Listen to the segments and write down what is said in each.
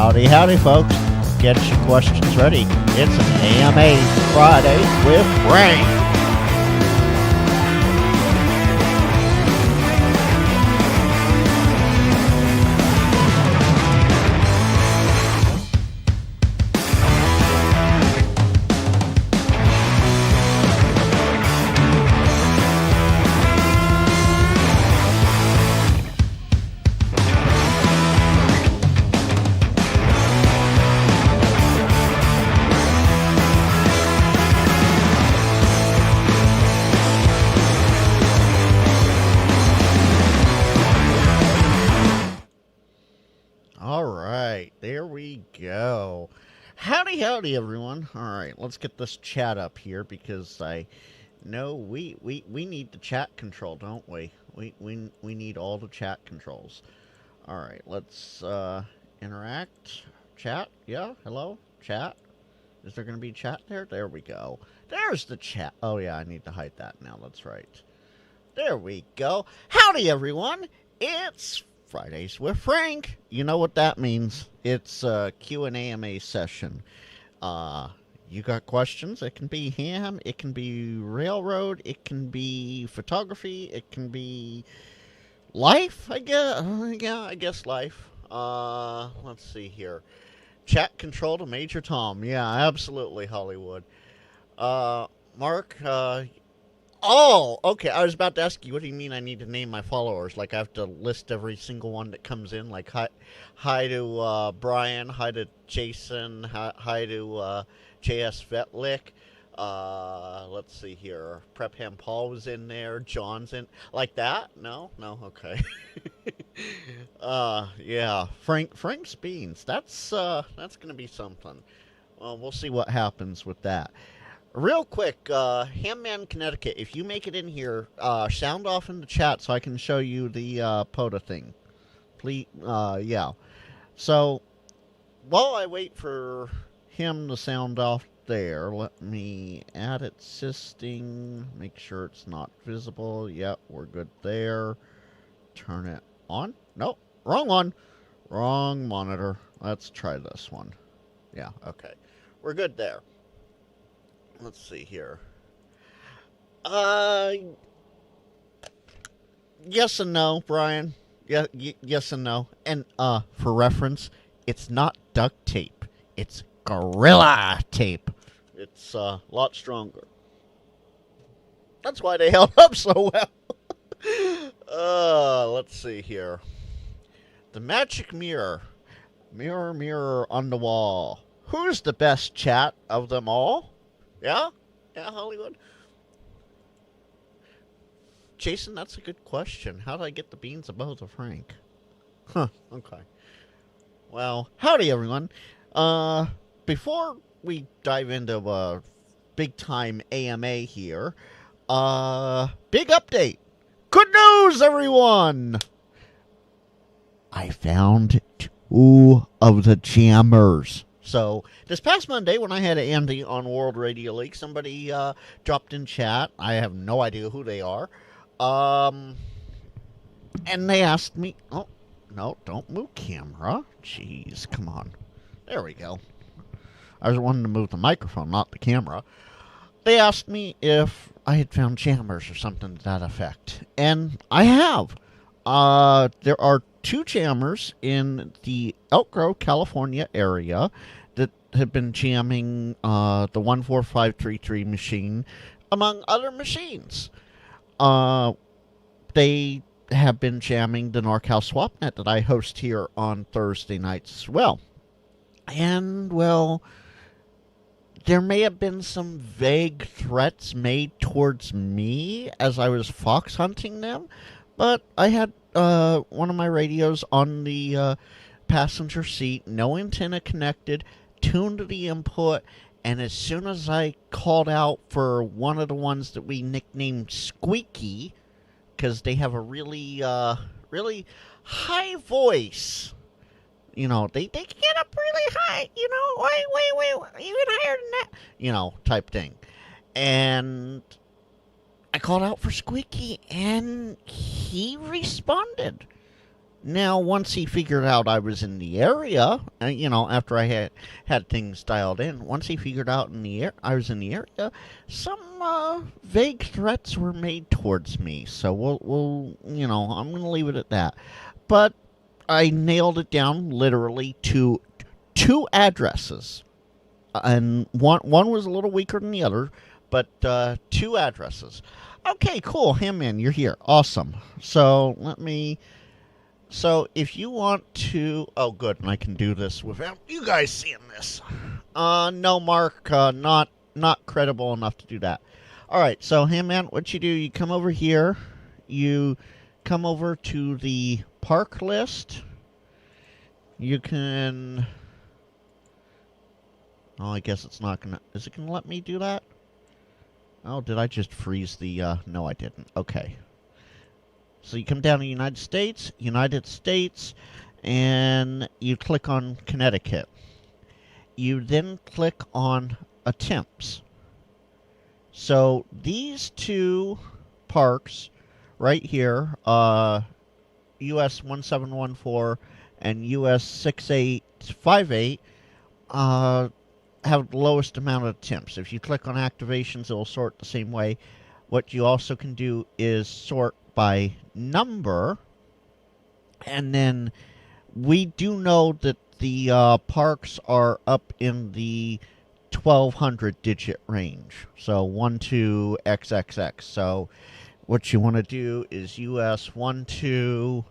Howdy, howdy, folks. Get your questions ready. It's an AMA Friday with Frank. All right, there we go. Howdy, howdy, everyone. All right, let's get this chat up here because I know we need the chat control, don't we? We need all the chat controls. All right, let's interact. Chat, yeah, hello, chat. Is there going to be chat there? There we go. There's the chat. Oh, yeah, I need to hide that now. That's right. There we go. Howdy, everyone. It's Fridays with Frank. You know what that means. It's a Q&A AMA session. You got questions? It can be ham. It can be railroad. It can be photography. It can be life, I guess. Yeah, I guess life. Let's see here. Chat control to Major Tom. Yeah, absolutely, Hollywood. Mark, oh, okay. I was about to ask you, what do you mean I need to name my followers? Like, I have to list every single one that comes in? Like, hi to Brian, hi to Jason, hi to J.S. Vetlick. Let's see here. Prep Ham Paul was in there. John's in. Like that? No? No? Okay. Yeah. Frank's Beans. That's going to be something. Well, we'll see what happens with that. Real quick, Hamman, Connecticut, if you make it in here, sound off in the chat so I can show you the POTA thing. Please, yeah. So, while I wait for him to sound off there, let me add it assisting, make sure it's not visible. Yep, we're good there. Turn it on. Nope, wrong one. Wrong monitor. Let's try this one. Yeah, okay. We're good there. Let's see here. Yes and no, Brian. Yeah, yes and no. And for reference, it's not duct tape. It's Gorilla Tape. It's a lot stronger. That's why they held up so well. Let's see here. The magic mirror. Mirror, mirror on the wall. Who's the best chat of them all? Yeah? Yeah, Hollywood? Jason, that's a good question. How did I get the beans above the Frank? Huh, okay. Well, howdy, everyone. Before we dive into a big-time AMA here, big update. Good news, everyone! I found 2 of the jammers. So, this past Monday, when I had Andy on World Radio League, somebody dropped in chat. I have no idea who they are. And they asked me... Oh, no, don't move camera. Jeez, come on. There we go. I was wanting to move the microphone, not the camera. They asked me if I had found jammers or something to that effect. And I have. There are 2 jammers in the Elk Grove, California area that have been jamming the 14533 machine, among other machines. They have been jamming the NorCal SwapNet that I host here on Thursday nights as well. And, well, there may have been some vague threats made towards me as I was fox hunting them, but I had one of my radios on the passenger seat, no antenna connected, tuned to the input, and as soon as I called out for one of the ones that we nicknamed Squeaky, because they have a really, really high voice. You know, they can get up really high, you know, wait, even higher than that, you know, type thing. And I called out for Squeaky, and he responded. Now, once he figured out I was in the area, after I had things dialed in, once he figured out I was in the area, some vague threats were made towards me. So I'm going to leave it at that. But I nailed it down literally to two addresses, and one was a little weaker than the other, but two addresses. Okay, cool. Hitman, you're here. Awesome. So So if you want to, oh good, and I can do this without you guys seeing this. No, Mark, not credible enough to do that. All right, so Hitman, what you do? You come over here. You come over to the park list. You can. Oh, I guess it's not gonna. Is it gonna let me do that? Oh, did I just freeze the? No, I didn't. Okay. So you come down to United States, and you click on Connecticut. You then click on attempts. So these two parks right here, US 1714 and US 6858, have the lowest amount of attempts. If you click on activations, it will sort the same way. What you also can do is sort by number, and then we do know that the parks are up in the 1200 digit range, so 12XXX. So what you want to do is US 12.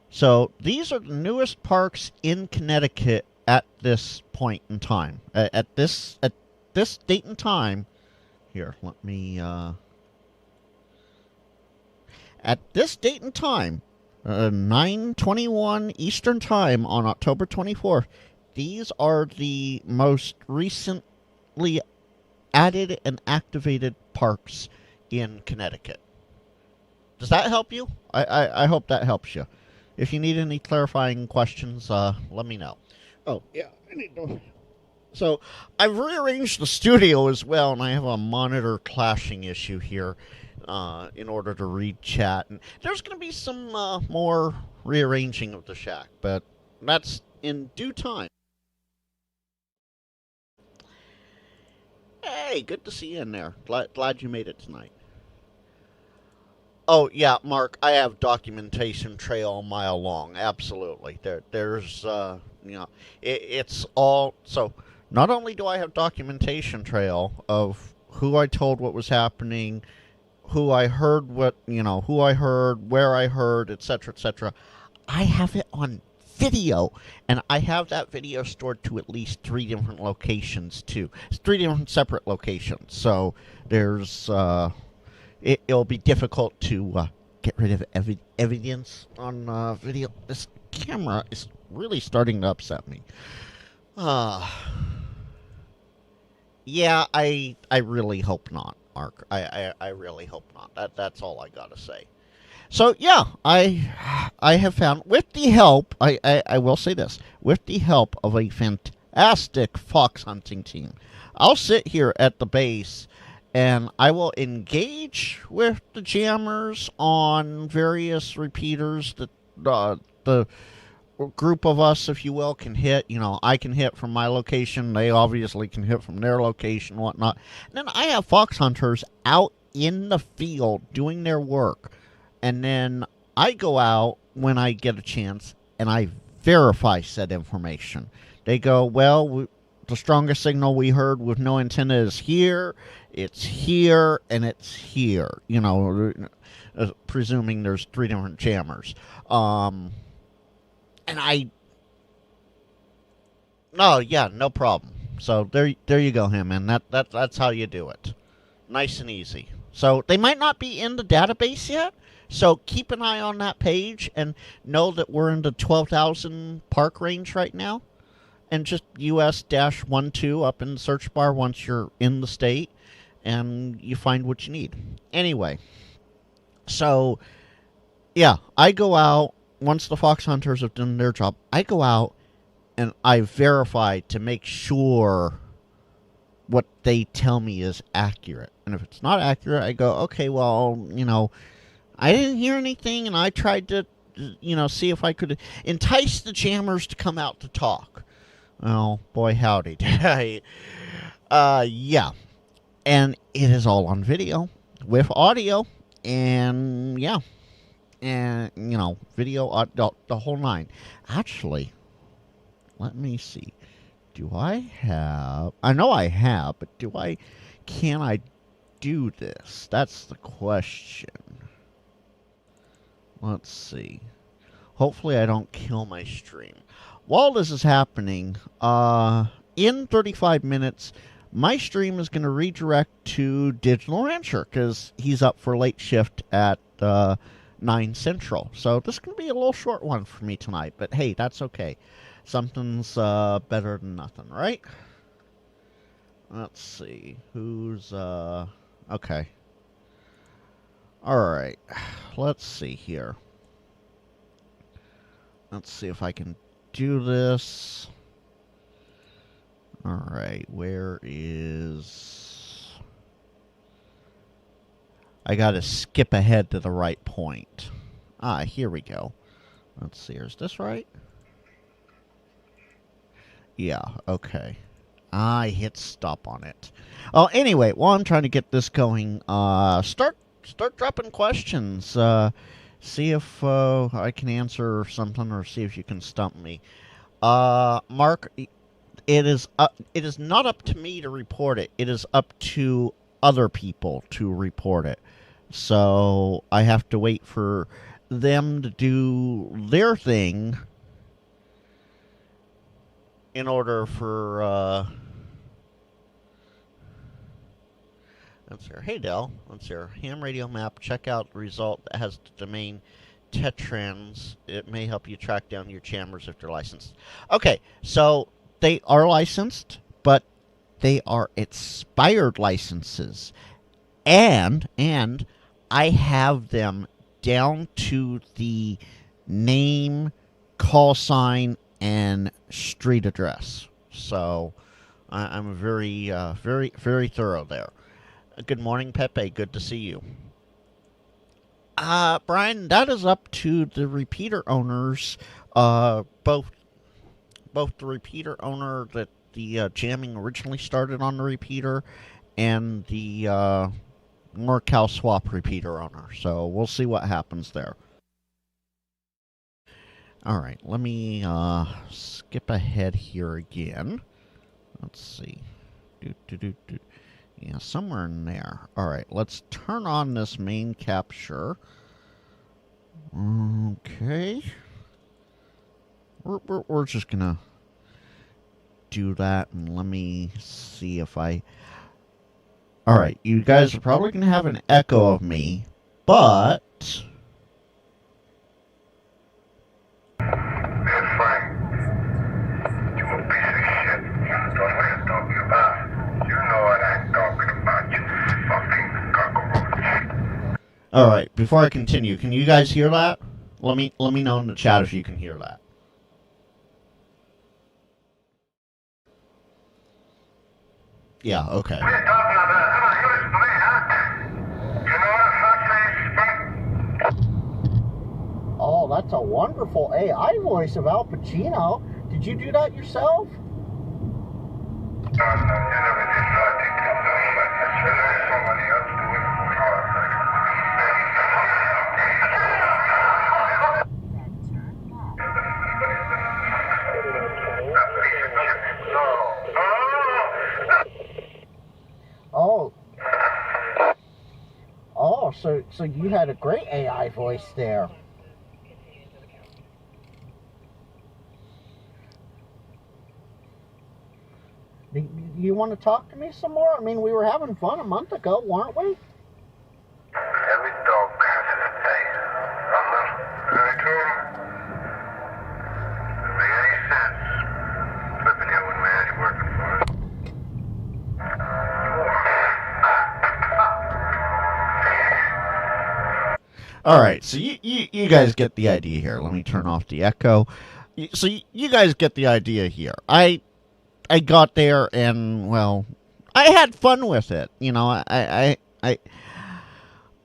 So these are the newest parks in Connecticut at this point in time. At this date and time. Here, let me. At this date and time, 9:21 Eastern Time on October 24th, these are the most recently added and activated parks in Connecticut. Does that help you? I hope that helps you. If you need any clarifying questions, let me know. Oh, yeah, I need to. So, I've rearranged the studio as well, and I have a monitor clashing issue here in order to read chat. And there's going to be some more rearranging of the shack, but that's in due time. Hey, good to see you in there. Glad you made it tonight. Oh yeah, Mark, I have documentation trail a mile long. Absolutely. There's it's all so. Not only do I have documentation trail of who I told what was happening, who I heard who I heard, where I heard, etc., etc. I have it on video, and I have that video stored to at least 3 different locations too. It's 3 different separate locations. So there's it'll be difficult to get rid of evidence on video. This camera is really starting to upset me. Yeah, I really hope not, Mark. I really hope not. That's all I gotta say. So yeah, I have found, with the help, I will say this, with the help of a fantastic fox hunting team, I'll sit here at the base and I will engage with the jammers on various repeaters that the group of us, if you will, can hit. I can hit from my location. They obviously can hit from their location, whatnot. And then I have fox hunters out in the field doing their work. And then I go out when I get a chance and I verify said information. They go, well, the strongest signal we heard with no antenna is here, it's here, and it's here. Presuming there's 3 different jammers. And no, yeah, no problem. So there you go, man. That's how you do it. Nice and easy. So they might not be in the database yet. So keep an eye on that page and know that we're in the 12,000 park range right now. And just US-12 up in the search bar once you're in the state and you find what you need. Anyway, so yeah, I go out. Once the fox hunters have done their job, I go out and I verify to make sure what they tell me is accurate. And if it's not accurate, I go, okay, well, I didn't hear anything, and I tried to see if I could entice the jammers to come out to talk. Oh, boy, howdy. Did I? Yeah. And it is all on video with audio. And, yeah. And, video, the whole nine. Actually, let me see. Do I have... I know I have, but can I do this? That's the question. Let's see. Hopefully I don't kill my stream. While this is happening, in 35 minutes, my stream is going to redirect to Digital Rancher because he's up for late shift at 9 Central. So this is going to be a little short one for me tonight, but hey, that's okay. Something's better than nothing, right? Let's see. Who's, okay. Alright. Let's see here. Let's see if I can do this. Alright, where is... I gotta skip ahead to the right point. Ah, here we go. Let's see, is this right? Yeah, okay. I hit stop on it. Oh, anyway, while I'm trying to get this going, start dropping questions. See if I can answer something, or see if you can stump me. Mark, it is not up to me to report it. It is up to other people to report it. So I have to wait for them to do their thing in order for let's see. Hey Dell, let's see. Ham radio map. Check out the result that has the domain Tetrans. It may help you track down your jammers if they're licensed. Okay, so they are licensed, but they are expired licenses, and I have them down to the name, call sign, and street address. So I'm very, very thorough there. Good morning, Pepe. Good to see you. Brian, that is up to the repeater owners, both the repeater owner that the jamming originally started on the repeater and the NorCal swap repeater owner. So we'll see what happens there. All right, let me skip ahead here again. Let's see. Yeah, somewhere in there. All right, let's turn on this main capture. Okay. We're just gonna do that, and let me see if I... All right, you guys are probably gonna have an echo of me, but... All right, before I continue, can you guys hear that? Let me know in the chat if you can hear that. Yeah, okay. Oh, that's a wonderful AI voice of Al Pacino. Did you do that yourself? Oh, so you had a great AI voice there. Do you want to talk to me some more? I mean, we were having fun a month ago, weren't we? Every dog has its day. Very true. Doesn't make any sense. Flipping here when man you're working for it. All right, so you guys get the idea here. Let me turn off the echo. So you guys get the idea here. I got there and, well, I had fun with it. You know, I'm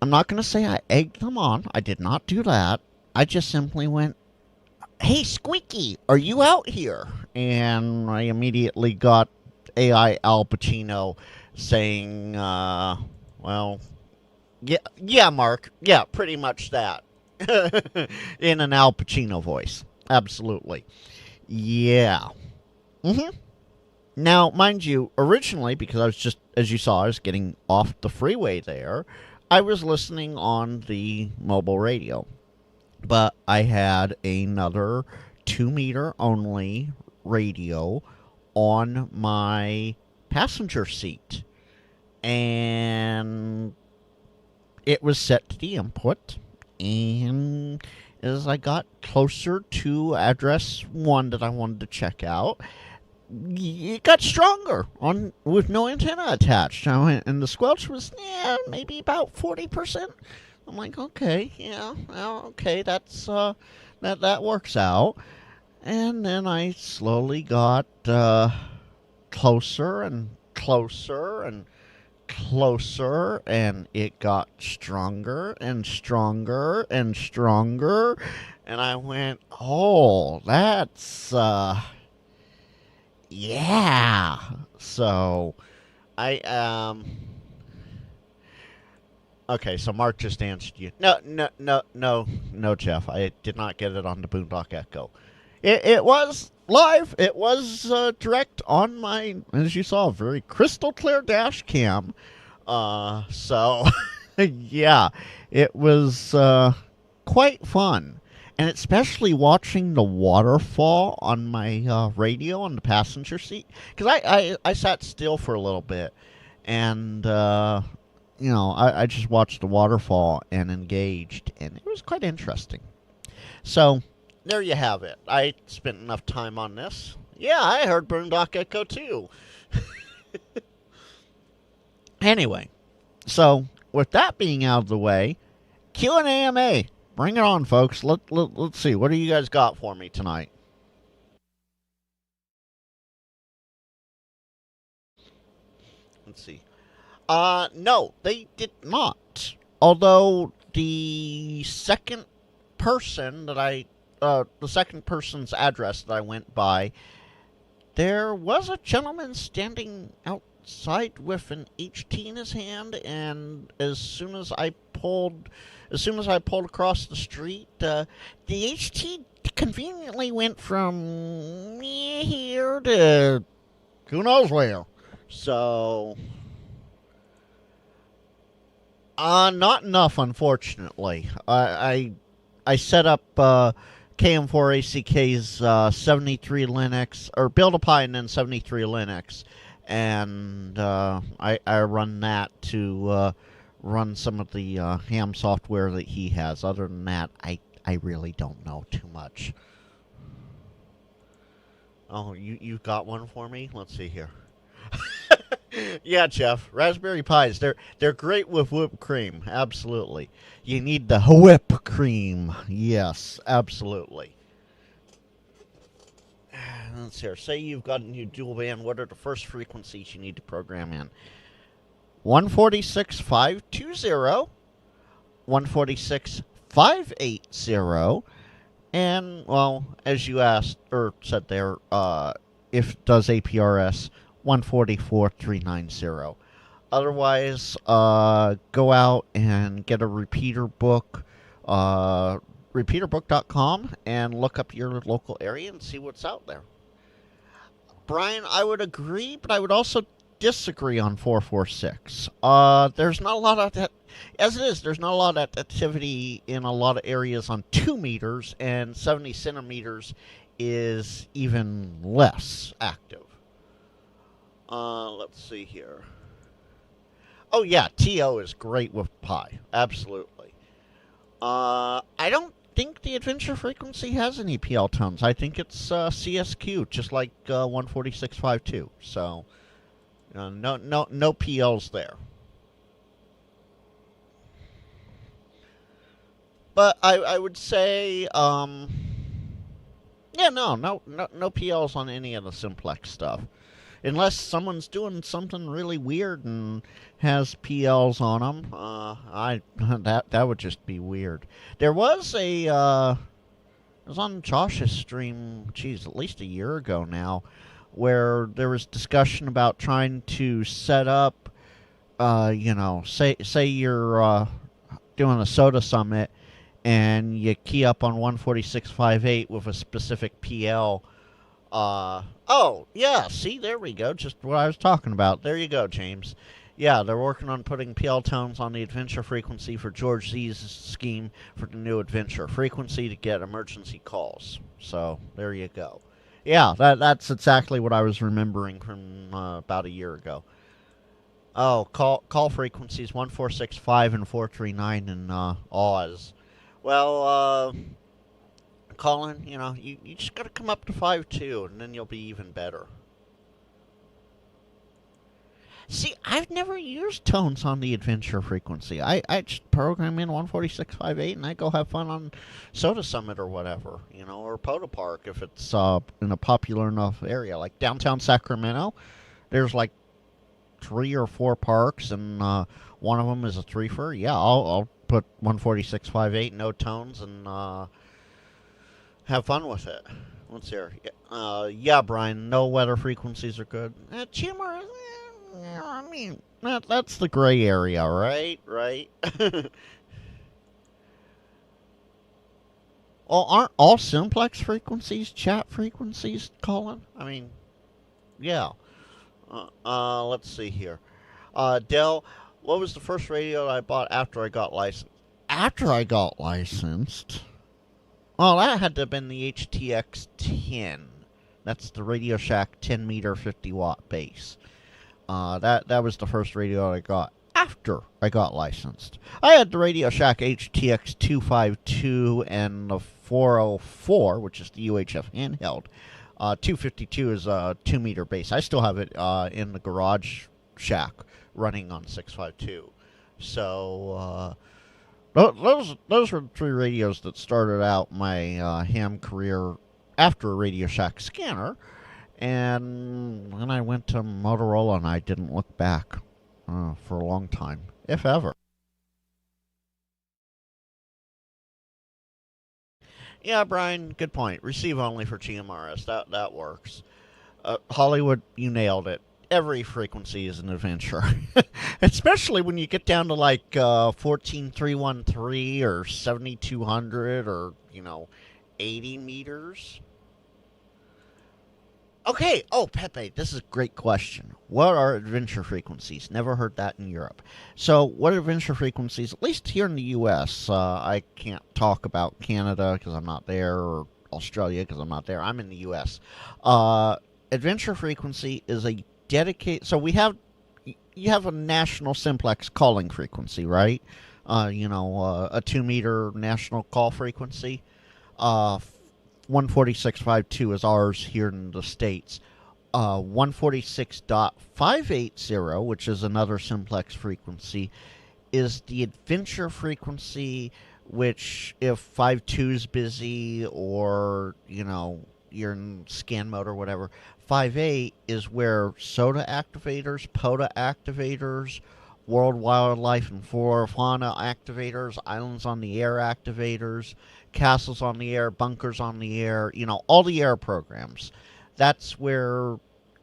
not going to say I egged them on. I did not do that. I just simply went, "Hey, Squeaky, are you out here?" And I immediately got AI Al Pacino saying, well, yeah, Mark. Yeah, pretty much that. In an Al Pacino voice. Absolutely. Yeah. hmm Now, mind you, originally, because I was just, as you saw, I was getting off the freeway there, I was listening on the mobile radio. But I had another 2 meter only radio on my passenger seat. And it was set to the input. And as I got closer to address 1 that I wanted to check out, it got stronger on with no antenna attached. And the squelch was maybe about 40%. I'm like, okay, yeah, well, okay, that's that works out. And then I slowly got closer and closer and closer, and it got stronger and stronger and stronger. And I went, oh, that's yeah. So I okay, so Mark just answered you. No, Jeff. I did not get it on the Boondock Echo. It was live. It was direct on my, as you saw, very crystal clear dash cam. So, yeah, it was quite fun. And especially watching the waterfall on my radio on the passenger seat. Because I sat still for a little bit. And I just watched the waterfall and engaged, and it was quite interesting. So, there you have it. I spent enough time on this. Yeah, I heard Boondock Echo too. Anyway, so with that being out of the way, Q&A AMA. Bring it on, folks. Let's see. What do you guys got for me tonight? Let's see. No, they did not. Although the second person the second person's address that I went by, there was a gentleman standing outside with an HT in his hand, and as soon as I pulled across the street, the HT conveniently went from here to who knows where. So, not enough, unfortunately. I set up KM4ACK's 73 Linux, or Build a Pi and then 73 Linux, and I run that to run some of the ham software that he has. Other than that, I really don't know too much. Oh, you got one for me? Let's see here. Yeah, Jeff. Raspberry Pis. They're great with whipped cream. Absolutely. You need the whip cream. Yes, absolutely. Let's see here. Say you've got a new dual band. What are the first frequencies you need to program in? 146.520, 146.580, and, well, as you asked, or said there, if it does APRS, 144.390. Otherwise, go out and get a repeater book, repeaterbook.com, and look up your local area and see what's out there. Brian, I would agree, but I would also disagree on 446. There's not a lot of that. As it is, there's not a lot of activity in a lot of areas on 2 meters, and 70 centimeters is even less active. Let's see here. Oh, yeah, TO is great with Pi. Absolutely. I don't think the adventure frequency has any PL tones. I think it's CSQ, just like 146.52. So, no PLs there. But I would say, yeah, no PLs on any of the simplex stuff. unless someone's doing something really weird and has PLs on them. I that would just be weird. There was it was on Josh's stream, geez, at least a year ago now, where there was discussion about trying to set up, say you're doing a soda summit and you key up on 146.58 with a specific PL. Oh, yeah, see, there we go, just what I was talking about. There you go, James. Yeah, they're working on putting PL tones on the adventure frequency for George Z's scheme for the new adventure frequency to get emergency calls. So, there you go. Yeah, that's exactly what I was remembering from about a year ago. Oh, call frequencies 1465 and 439 in Oz. Well, Colin, you just got to come up to 5.2, and then you'll be even better. See, I've never used tones on the adventure frequency. I just program in 146.58 and I go have fun on Soda Summit or whatever, or Poda Park if it's in a popular enough area. Like downtown Sacramento, there's like 3 or 4 parks, and one of them is a threefer. Yeah, I'll put 146.58, no tones, and have fun with it. Let's hear. Yeah, Brian, no weather frequencies are good. Tumor, I mean, that's the gray area, right? Right? Well, aren't all simplex frequencies chat frequencies, Colin? I mean, yeah. Let's see here. Dell, what was the first radio I bought after I got licensed? After I got licensed? Well, that had to have been the HTX 10. That's the Radio Shack 10 meter 50 watt base. That was the first radio I got after I got licensed. I had the Radio Shack HTX 252 and the 404, which is the UHF handheld. 252 is a 2 meter base. I still have it in the garage shack running on 652. So those were the 3 radios that started out my ham career after a Radio Shack scanner. And then I went to Motorola and I didn't look back for a long time, if ever. Yeah, Brian, good point. Receive only for GMRS. That works. Hollywood, you nailed it. Every frequency is an adventure. Especially when you get down to like 14313 or 7200 or, 80 meters. Okay. Oh, Pepe, this is a great question. What are adventure frequencies? Never heard that in Europe. So, what are adventure frequencies? At least here in the U.S., I can't talk about Canada because I'm not there, or Australia because I'm not there. I'm in the U.S. Adventure frequency is a dedicated. So you have a national simplex calling frequency, right? A 2 meter national call frequency. 146.52 is ours here in the States. 146.580, which is another simplex frequency, is the adventure frequency, which if 52 is busy or, you're in scan mode or whatever, 58 is where SOTA activators, POTA activators, World Wildlife and Flora Fauna activators, Islands on the Air activators, Castles on the Air, Bunkers on the Air, all the air programs. That's where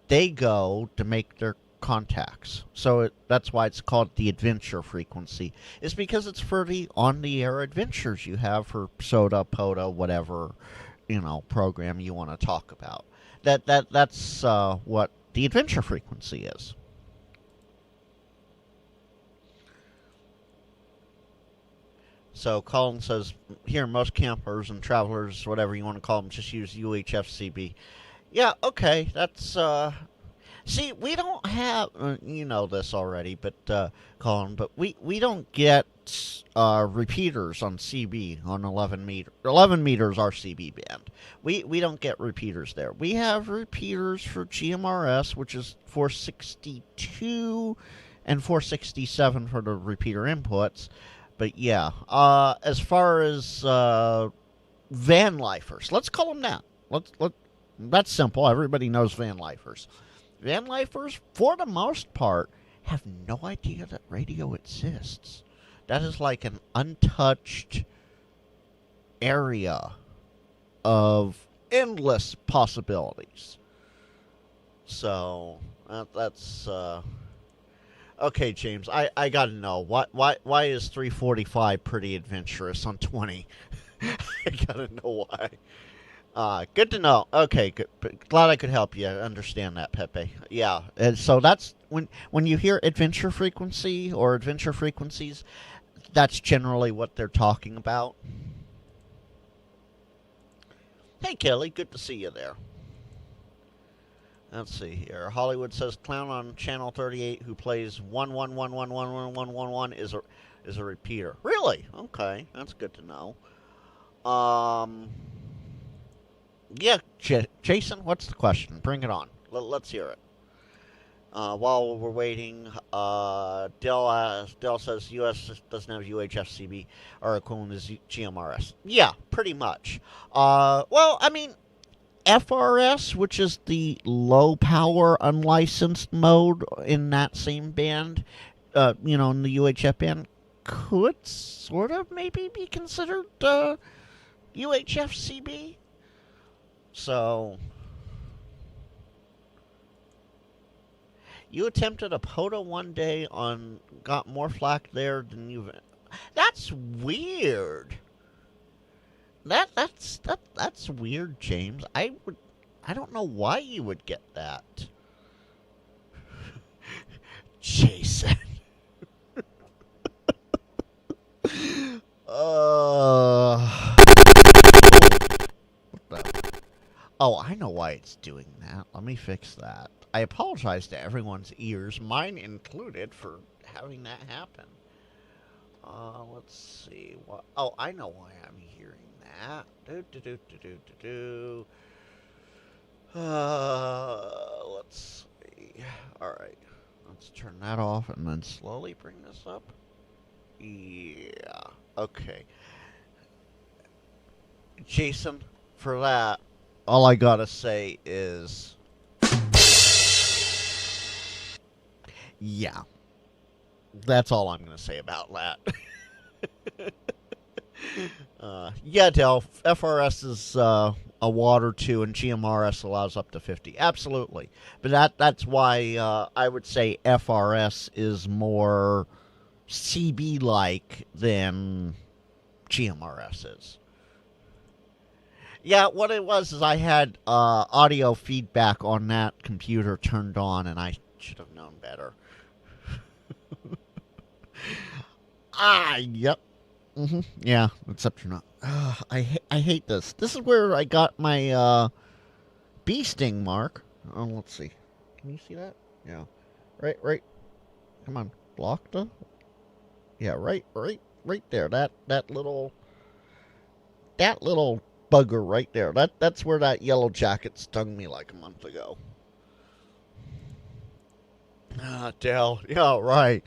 they go to make their contacts. So that's why it's called the adventure frequency. It's because it's for the on-the-air adventures you have for SOTA, POTA, whatever, program you want to talk about. That's what the adventure frequency is. So Colin says, here, most campers and travelers, whatever you want to call them, just use UHF-CB. Yeah, okay, that's, see, we don't have, you know this already, but, Colin, but we don't get, repeaters on CB on 11 meter. 11 meters are CB band. We don't get repeaters there. We have repeaters for GMRS, which is 462 and 467 for the repeater inputs. But yeah, as far as van lifers, let's call them that. That's simple. Everybody knows van lifers. van lifers, for the most part, have no idea that radio exists. That is like an untouched area of endless possibilities. So that's okay, James. I gotta know why is 345 pretty adventurous on 20? I gotta know why. Good to know. Okay, good. Glad I could help you understand that, Pepe. Yeah, and so that's when you hear adventure frequency or adventure frequencies, that's generally what they're talking about. Hey, Kelly, good to see you there. Let's see here. Hollywood says clown on channel 38 who plays 111111111 is a repeater. Really? Okay, that's good to know. Yeah, Jason, what's the question? Bring it on. Let's hear it. While we're waiting, Dell says U.S. doesn't have UHFCB or equivalent is GMRS. Yeah, pretty much. Well, I mean, FRS, which is the low power unlicensed mode in that same band, in the UHF band, could sort of maybe be considered UHF-CB. So, you attempted a POTA one day got more flack there than you've. That's weird. That's weird, James. I don't know why you would get that. Jason. Oh, I know why it's doing that. Let me fix that. I apologize to everyone's ears, mine included, for having that happen. Let's see. What? Oh, I know why I'm hearing that. Let's see. All right. Let's turn that off and then slowly bring this up. Yeah. Okay. Jason, for that, all I gotta say is, yeah. That's all I'm gonna say about that. Yeah, Del, FRS is a water 2 and GMRS allows up to 50. Absolutely. But that's why I would say FRS is more CB-like than GMRS is. Yeah, what it was is I had audio feedback on that computer turned on, and I should have known better. Yep. Yeah, except you're not. I hate this. This is where I got my bee sting mark. Oh, let's see. Can you see that? Yeah. Right. Come on, block the. Yeah, right there. That little bugger right there. That's where that yellow jacket stung me like a month ago. Dell. Yeah, right.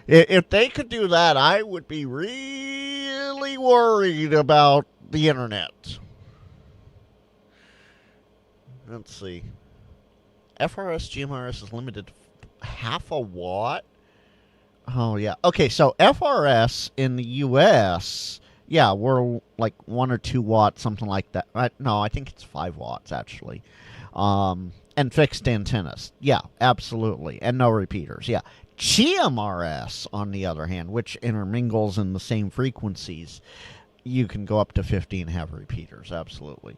If they could do that, I would be really worried about the internet. Let's see. FRS GMRS is limited to half a watt. Oh, yeah. Okay, so FRS in the U.S., yeah, we're like 1 or 2 watts, something like that. No, I think it's 5 watts, actually. And fixed antennas. Yeah, absolutely. And no repeaters. Yeah. GMRS, on the other hand, which intermingles in the same frequencies, you can go up to 50 and have repeaters. Absolutely.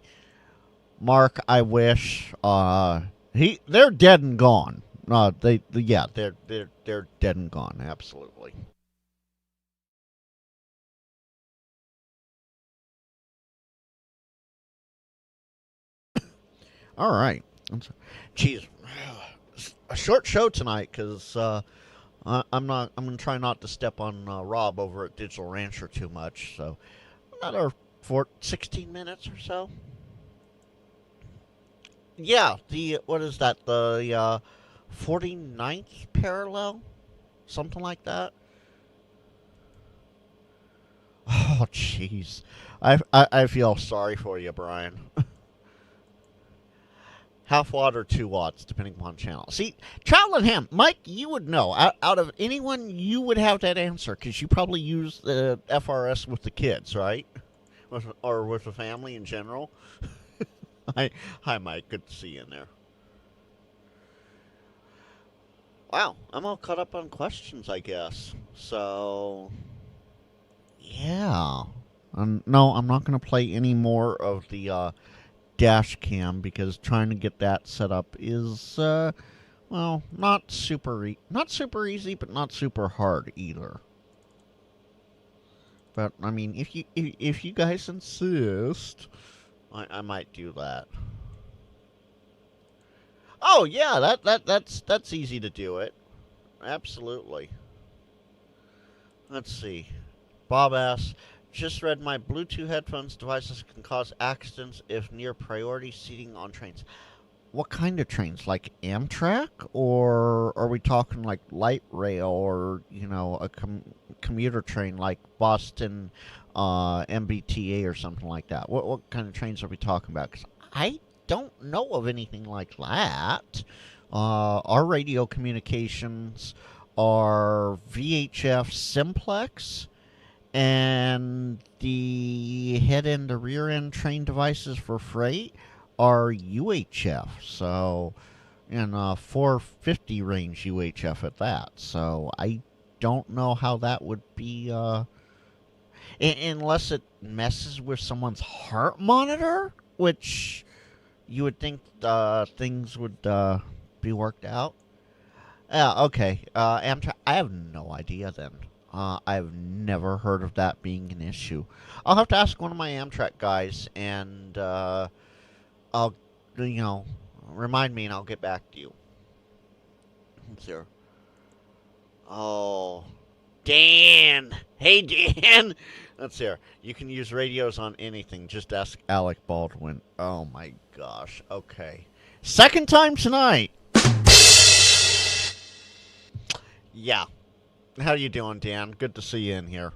Mark, I wish. They're dead and gone. They're dead and gone. Absolutely. All right. Geez, a short show tonight because I'm going to try not to step on Rob over at Digital Rancher too much. So another 16 minutes or so. Yeah, what is that? The 49th parallel, something like that. Oh, jeez, I feel sorry for you, Brian. half watt or 2 watts, depending upon channel. See, Child and Ham, Mike, you would know. Out of anyone, you would have that answer because you probably use the FRS with the kids, right? Or with the family in general. Hi, Mike. Good to see you in there. Wow, I'm all caught up on questions, I guess. So, yeah. No, I'm not going to play any more of the dash cam because trying to get that set up is, well, not super easy, but not super hard either. But I mean, if you guys insist, I might do that. Oh yeah, that's easy to do it. Absolutely. Let's see. Bob asks, just read my Bluetooth headphones devices can cause accidents if near priority seating on trains. What kind of trains? Like Amtrak? Or are we talking like light rail or, a commuter train like Boston MBTA or something like that? What kind of trains are we talking about? 'Cause I don't know of anything like that. Our radio communications are VHF simplex, and the head end to rear end train devices for freight are UHF. So, in 450 range UHF at that. So, I don't know how that would be, unless it messes with someone's heart monitor, which you would think things would be worked out. Yeah, okay. Amtrak, I have no idea then. I've never heard of that being an issue. I'll have to ask one of my Amtrak guys, and I'll, remind me, and I'll get back to you. Let's see. Oh, Dan. Hey, Dan. Let's see. You can use radios on anything. Just ask Alec Baldwin. Oh, my gosh. Okay. Second time tonight. Yeah. How you doing, Dan? Good to see you in here.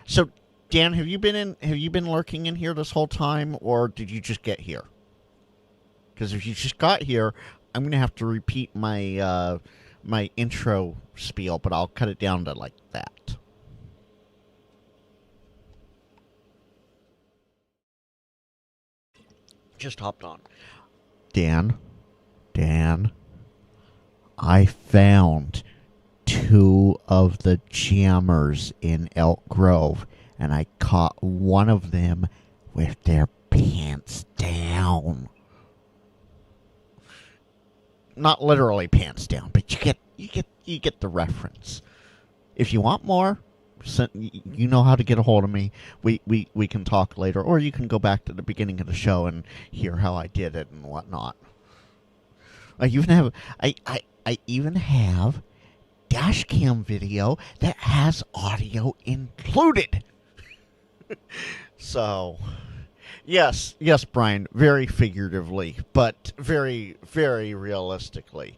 So, Dan, have you been lurking in here this whole time, or did you just get here? Because if you just got here, I'm gonna have to repeat my my intro spiel, but I'll cut it down to like that. Just hopped on. Dan, I found 2 of the jammers in Elk Grove, and I caught one of them with their pants down. Not literally pants down, but you get the reference. If you want more, you know how to get a hold of me. We can talk later, or you can go back to the beginning of the show and hear how I did it and whatnot. I even have dash cam video that has audio included. So, yes, Brian, very figuratively, but very, very realistically.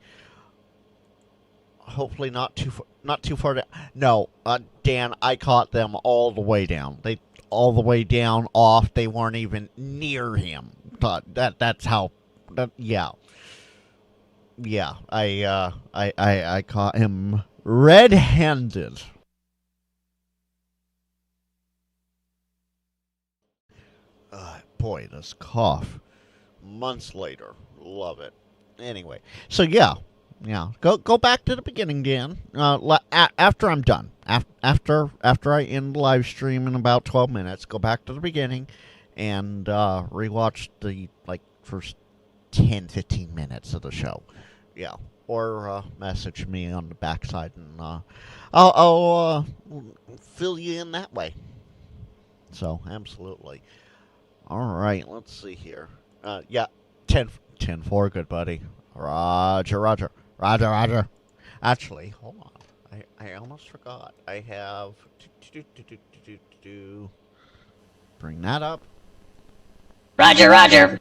Hopefully not too far down. No, Dan, I caught them all the way down. They all the way down off. They weren't even near him. That's how. Yeah. Yeah, I caught him red-handed. Boy, this cough. Months later, love it. Anyway, so yeah, go back to the beginning, Dan. After I'm done, after I end the live stream in about 12 minutes, go back to the beginning and rewatch the first 10-15 minutes of the show. Yeah, or message me on the backside, and I'll fill you in that way. So, absolutely. All right, let's see here. Yeah, 10-4, good buddy. Roger. Actually, hold on. I almost forgot. I have bring that up. Roger.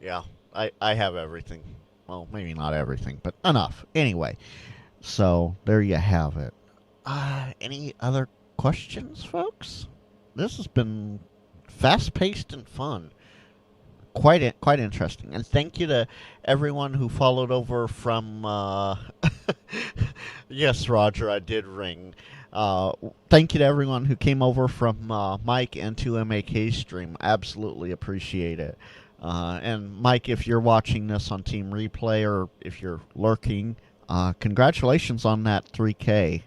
Yeah, I have everything. Well, maybe not everything, but enough. Anyway, so there you have it. Any other questions, folks? This has been fast-paced and fun. quite interesting. And thank you to everyone who followed over from. Yes, Roger, I did ring. Thank you to everyone who came over from Mike and 2MAK stream. Absolutely appreciate it. And Mike, if you're watching this on Team Replay or if you're lurking, congratulations on that 3K.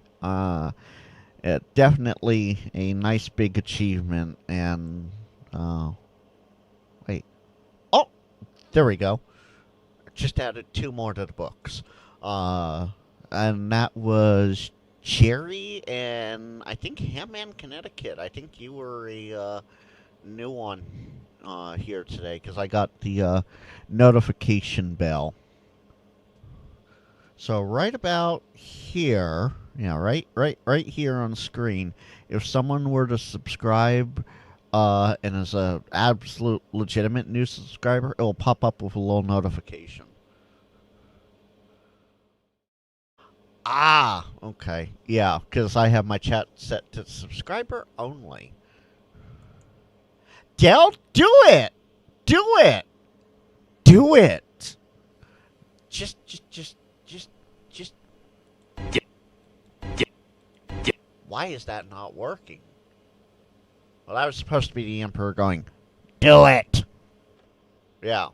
Definitely a nice big achievement. And wait, oh, there we go. Just added 2 more to the books. And that was Jerry and I think Hamman, Connecticut. I think you were a new one here today because I got the notification bell. So right about here, yeah, right here on screen, if someone were to subscribe and is a absolute legitimate new subscriber, it will pop up with a little notification. Ah, okay. Yeah, because I have my chat set to subscriber only. Dell, do it! Do it! Do it! Just. Why is that not working? Well, that was supposed to be the Emperor going, do it! Yeah.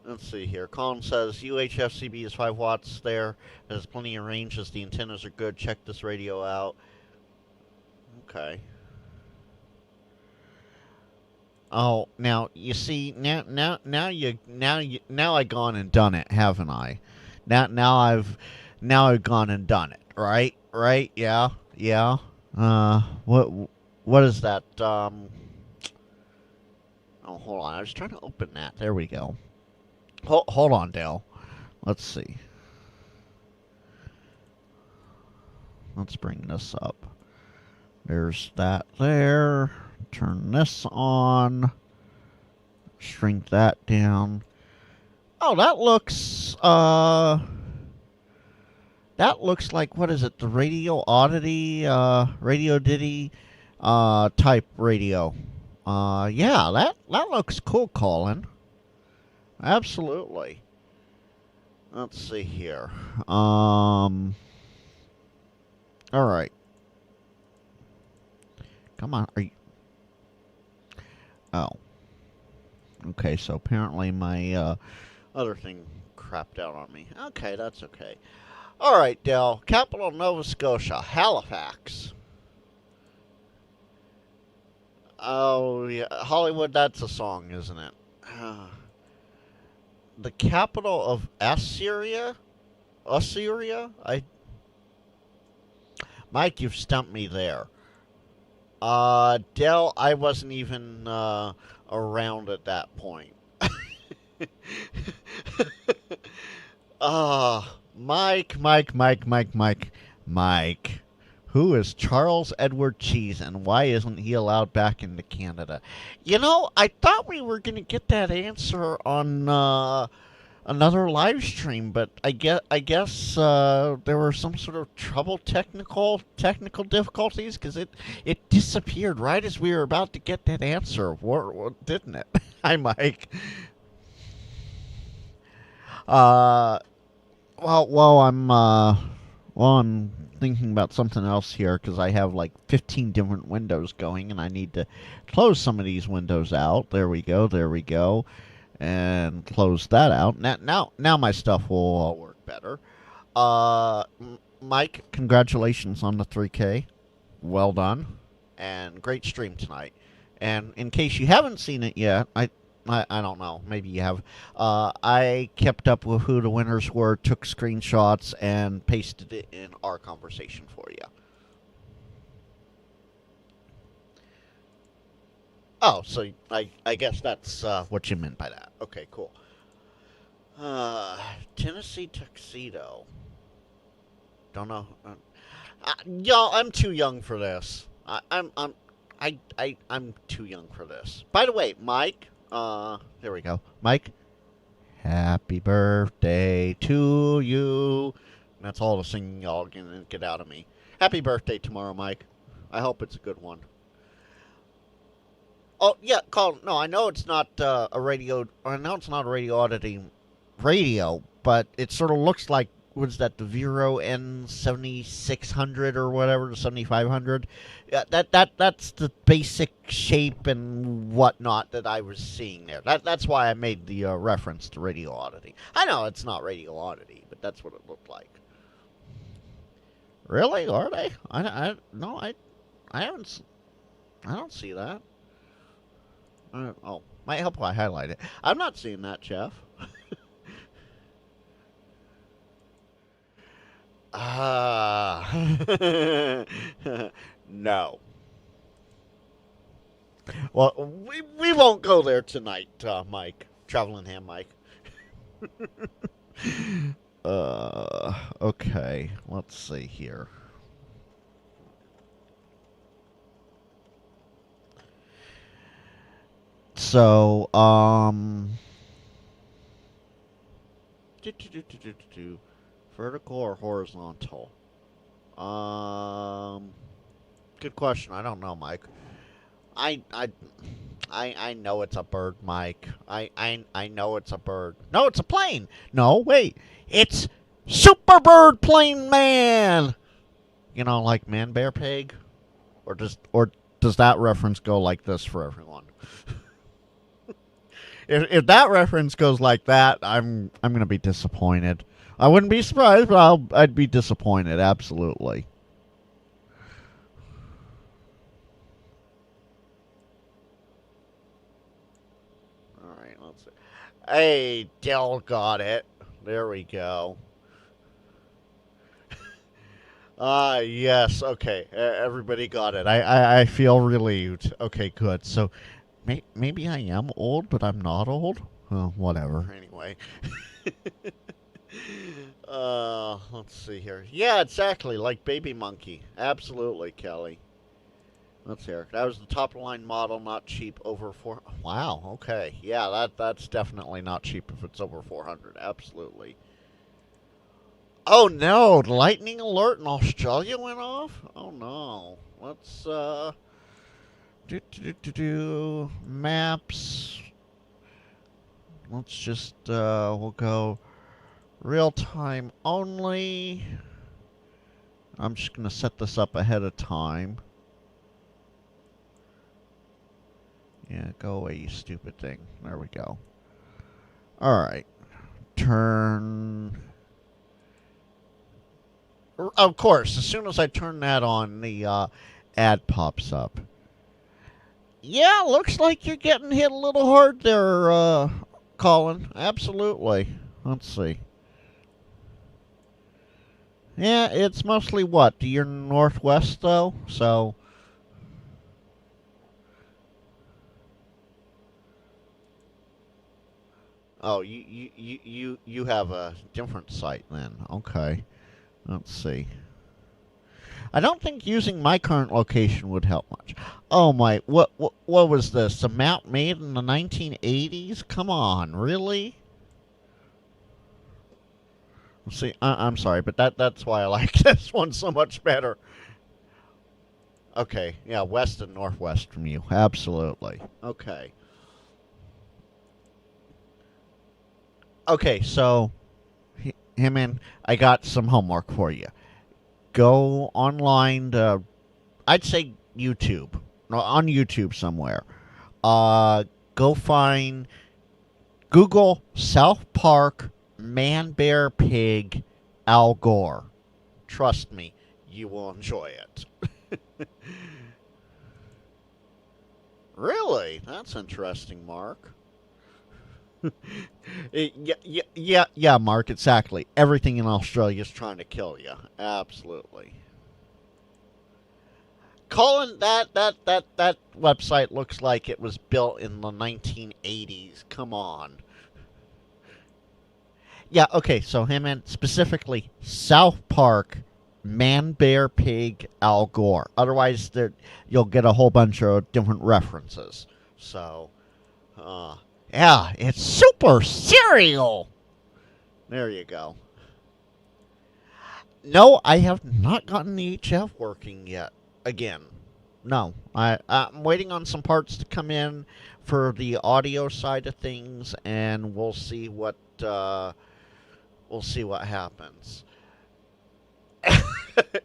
Let's see here. Colin says UHFCB is 5 watts there. There's plenty of ranges. The antennas are good. Check this radio out. Okay. Oh, now you see now I gone and done it, haven't I? Now I've gone and done it. Right? Yeah. What is that? Oh, hold on. I was trying to open that. There we go. Hold on, Dale. Let's see. Let's bring this up. There's that there. Turn this on. Shrink that down. Oh, that looks like, what is it? The Radio Oddity, Radio Diddy, type radio. Yeah, that looks cool, Colin. Absolutely. Let's see here. All right. Come on. Are you? Oh. Okay, so apparently my other thing crapped out on me. Okay, that's okay. All right, Dell. Capital Nova Scotia, Halifax. Oh, yeah. Hollywood, that's a song, isn't it? The capital of Assyria? Mike, you've stumped me there. Dell, I wasn't even around at that point. Mike. Who is Charles Edward Cheese, and why isn't he allowed back into Canada? You know, I thought we were going to get that answer on another live stream, but I guess there were some sort of technical difficulties, because it disappeared right as we were about to get that answer, didn't it? Hi, Mike. Well, I'm thinking about something else here because I have like 15 different windows going, and I need to close some of these windows out. There we go, and close that out. Now my stuff will all work better. Mike, congratulations on the 3K. Well done, and great stream tonight. And in case you haven't seen it yet, I don't know. Maybe you have. I kept up with who the winners were, took screenshots, and pasted it in our conversation for you. Oh, so I guess that's what you meant by that. Okay, cool. Tennessee Tuxedo. Don't know. Y'all, I'm too young for this. I'm too young for this. By the way, Mike. There we go. Mike, happy birthday to you. That's all the singing y'all can get out of me. Happy birthday tomorrow, Mike. I hope it's a good one. Oh yeah, Colin. No, I know it's not a radio. I know it's not a radio auditing radio, but it sort of looks like what's that? The Vero N7600 or whatever, the 7500. Yeah, that's the basic shape and whatnot that I was seeing there. That's why I made the reference to radio auditing. I know it's not radio auditing, but that's what it looked like. Really? Are they? No, I haven't. I don't see that. Oh, might help if I highlight it. I'm not seeing that, Jeff. Ah. No. Well, we won't go there tonight, Mike. Traveling Ham Mike. Okay. Let's see here. So, vertical or horizontal? Good question. I don't know, Mike. I know it's a bird, Mike. I know it's a bird. No, it's a plane. No, wait. It's Super Bird Plane Man. You know, like Man Bear Pig, or does that reference go like this for everyone? If that reference goes like that, I'm gonna be disappointed. I wouldn't be surprised, but I'd be disappointed. Absolutely. All right, let's see. Hey, Dell got it. There we go. Yes. Okay, everybody got it. I feel relieved. Okay, good. So maybe I am old, but I'm not old. Whatever. Anyway. Let's see here. Yeah, exactly. Like Baby Monkey. Absolutely, Kelly. Let's hear. That was the top of the line model, not cheap. Over 4. Wow. Okay. Yeah, that's definitely not cheap if it's over 400. Absolutely. Oh no! The lightning alert in Australia went off. Oh no. Let's maps. Let's just we'll go real time only. I'm just gonna set this up ahead of time. Yeah, go away, you stupid thing. There we go. Alright. Turn. Of course, as soon as I turn that on, the ad pops up. Yeah, looks like you're getting hit a little hard there, Colin. Absolutely. Let's see. Yeah, it's mostly what? You're northwest, though, so. Oh, you have a different site then. Okay. Let's see. I don't think using my current location would help much. Oh my, what was this? A map made in the 1980s? Come on, really? See, I'm sorry, but that's why I like this one so much better. Okay, yeah, west and northwest from you. Absolutely. Okay. Okay, so Him, I got some homework for you. Go online to, I'd say YouTube, no, on YouTube somewhere. Go find, Google South Park Man Bear Pig Al Gore. Trust me, you will enjoy it. Really? That's interesting, Mark. Yeah, Mark, exactly. Everything in Australia is trying to kill you. Absolutely. Colin, that website looks like it was built in the 1980s. Come on. Yeah, okay, so him and specifically South Park, Man, Bear, Pig, Al Gore. Otherwise, you'll get a whole bunch of different references. So, yeah, it's super cereal. There you go. No, I have not gotten the HF working yet. Again. no. I'm waiting on some parts to come in for the audio side of things, and we'll see what happens.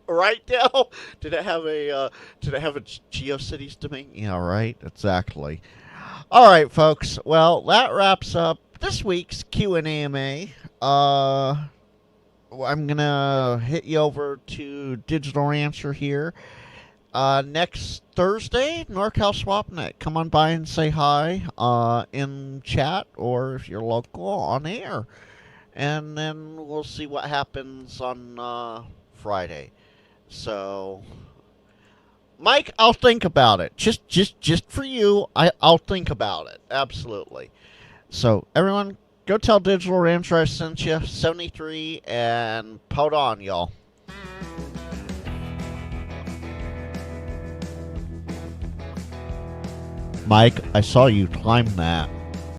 Right, Dale? Did it have a GeoCities domain? Yeah, right. Exactly. All right, folks. Well, that wraps up this week's Q&AMA. I'm gonna hit you over to Digital Rancher here. Next Thursday, NorCal SwapNet. Come on by and say hi in chat, or if you're local, on air. And then we'll see what happens on Friday. So, Mike, I'll think about it. Just for you, I'll think about it. Absolutely. So, everyone, go tell Digital Rancher I sent you 73 and hold on, y'all. Mike, I saw you climb that.